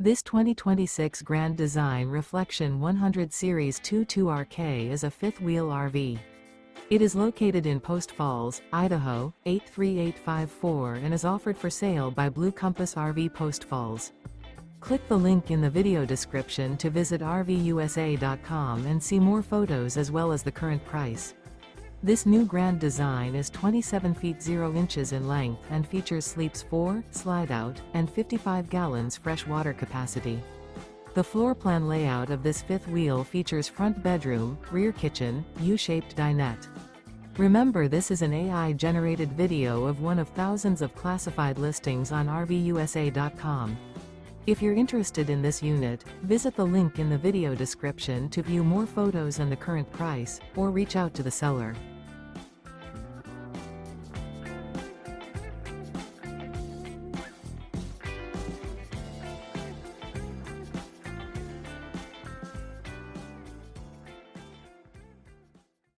This 2026 Grand Design Reflection 100 Series 22RK is a fifth-wheel RV. It is located in Post Falls, Idaho, 83854 and is offered for sale by Blue Compass RV Post Falls. Click the link in the video description to visit RVUSA.com and see more photos as well as the current price. This new Grand Design is 27 feet 0 inches in length and features sleeps 4, Slideout, and 55 gallons fresh water capacity. The floor plan layout of this fifth wheel features front bedroom, rear kitchen, U-shaped dinette. Remember, this is an AI-generated video of one of thousands of classified listings on RVUSA.com. If you're interested in this unit, visit the link in the video description to view more photos and the current price, or reach out to the seller.